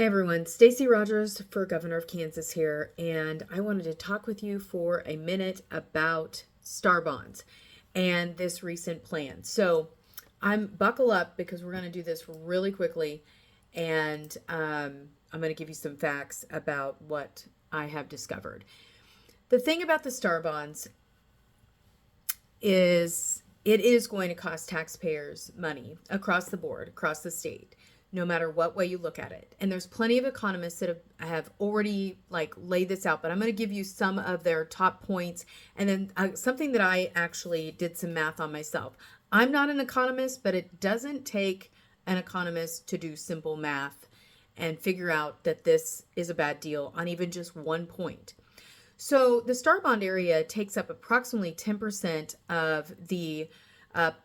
Hey everyone, Stacey Rogers for Governor of Kansas here, and I wanted to talk with you for a minute about star bonds and this recent plan. So I'm buckle up because we're going to do this really quickly, and I'm going to give you some facts about what I have discovered. The thing about the star bonds is it is going to cost taxpayers money across the board, across the state, no matter what way you look at it. And there's plenty of economists that have already laid this out, but I'm going to give you some of their top points and then something that I actually did some math on myself. I'm not an economist, but it doesn't take an economist to do simple math and figure out that this is a bad deal on even just one point. So the star bond area takes up approximately 10% of the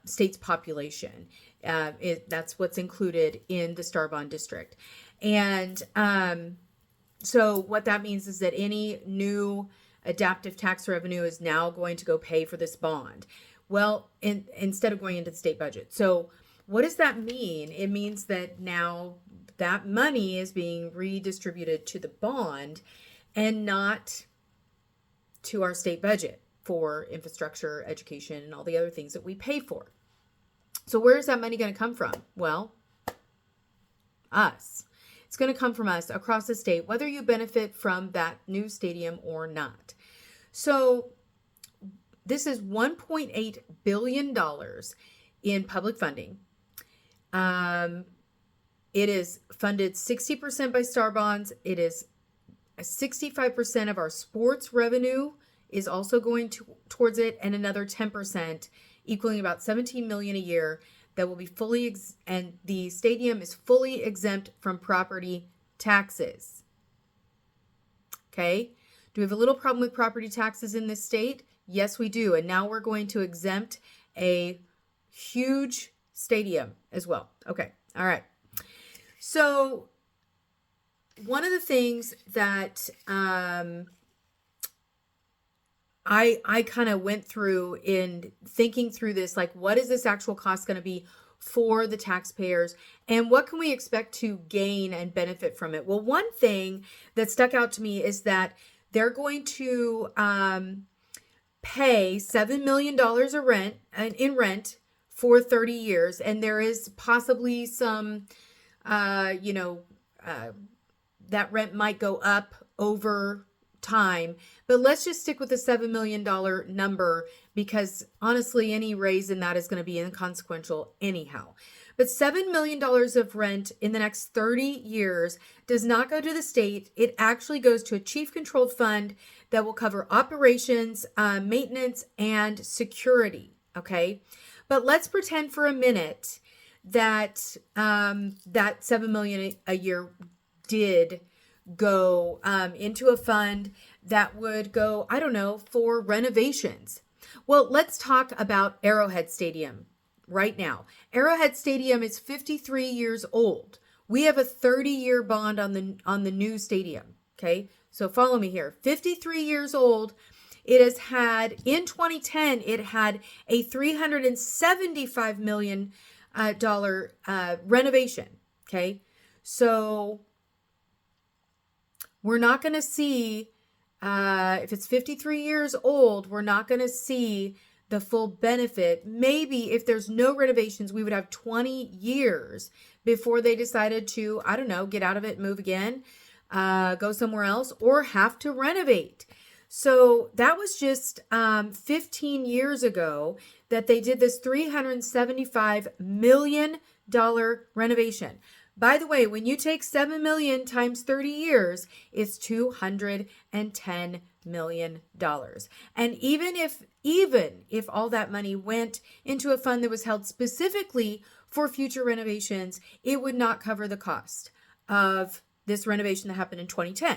state's population. That's what's included in the star bond district. And so what that means is that any new adaptive tax revenue is now going to go pay for this bond. Well, instead of going into the state budget. So what does that mean? It means that now that money is being redistributed to the bond and not to our state budget for infrastructure, education, and all the other things that we pay for. So where is that money going to come from? Well, us. It's going to come from us across the state, whether you benefit from that new stadium or not. So this is $1.8 billion in public funding. It is funded 60% by star bonds. It is 65% of our sports revenue is also going towards it, and another 10%, equaling about $17 million a year, that will be fully and the stadium is fully exempt from property taxes. Okay, do we have a little problem with property taxes in this state? Yes, we do, and now we're going to exempt a huge stadium as well. Okay, all right. So one of the things that I kind of went through in thinking through this, like what is this actual cost going to be for the taxpayers and what can we expect to gain and benefit from it? Well, one thing that stuck out to me is that they're going to pay $7 million in rent for 30 years. And there is possibly some, that rent might go up over time, but let's just stick with the $7 million number because honestly, any raise in that is going to be inconsequential anyhow. But $7 million of rent in the next 30 years does not go to the state. It actually goes to a chief controlled fund that will cover operations, maintenance, and security. Okay. But let's pretend for a minute that that $7 million a year did go into a fund that would go, I don't know, for renovations. Well, let's talk about Arrowhead Stadium right now. Arrowhead Stadium is 53 years old. We have a 30-year bond on the new stadium. Okay, so follow me here. 53 years old. It has had, in 2010, it had a $375 million renovation. Okay, so we're not going to see, if it's 53 years old, we're not going to see the full benefit. Maybe if there's no renovations, we would have 20 years before they decided to, I don't know, get out of it, move again, go somewhere else, or have to renovate. So that was just 15 years ago that they did this $375 million renovation. By the way, when you take 7 million times 30 years, it's $210 million. And even if all that money went into a fund that was held specifically for future renovations, it would not cover the cost of this renovation that happened in 2010.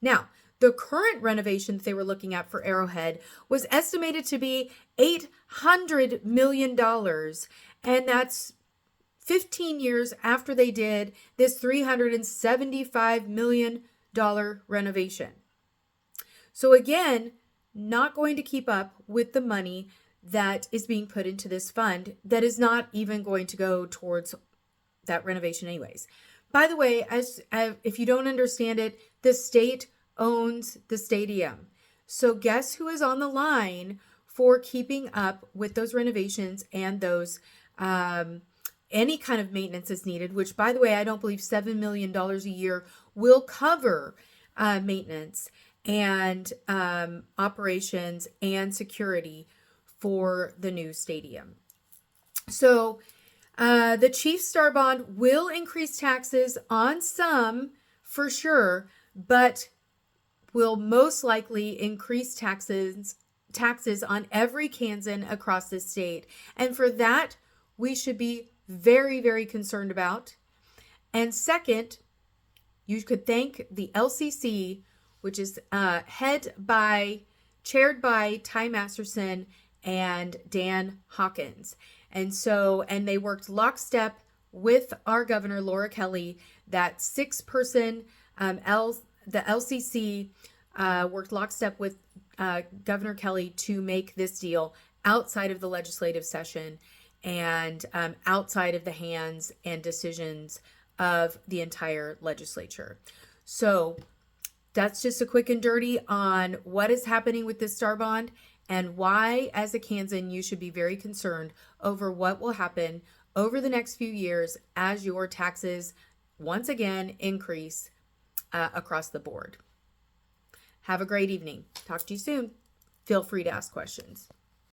Now, the current renovation that they were looking at for Arrowhead was estimated to be $800 million, and that's 15 years after they did this $375 million renovation. So again, not going to keep up with the money that is being put into this fund that is not even going to go towards that renovation anyways. By the way, as if you don't understand it, the state owns the stadium. So guess who is on the line for keeping up with those renovations and those any kind of maintenance is needed, which, by the way, I don't believe $7 million a year will cover maintenance and operations and security for the new stadium. So the Chief Star Bond will increase taxes on some for sure, but will most likely increase taxes on every Kansan across the state. And for that, we should be very, very concerned about. And second, you could thank the LCC, which is chaired by Ty Masterson and Dan Hawkins. And they worked lockstep with our governor, Laura Kelly, that 6-person, the LCC worked lockstep with Governor Kelly to make this deal outside of the legislative session and outside of the hands and decisions of the entire legislature. So that's just a quick and dirty on what is happening with this Star Bond and why, as a Kansan, you should be very concerned over what will happen over the next few years as your taxes once again increase across the board. Have a great evening. Talk to you soon. Feel free to ask questions.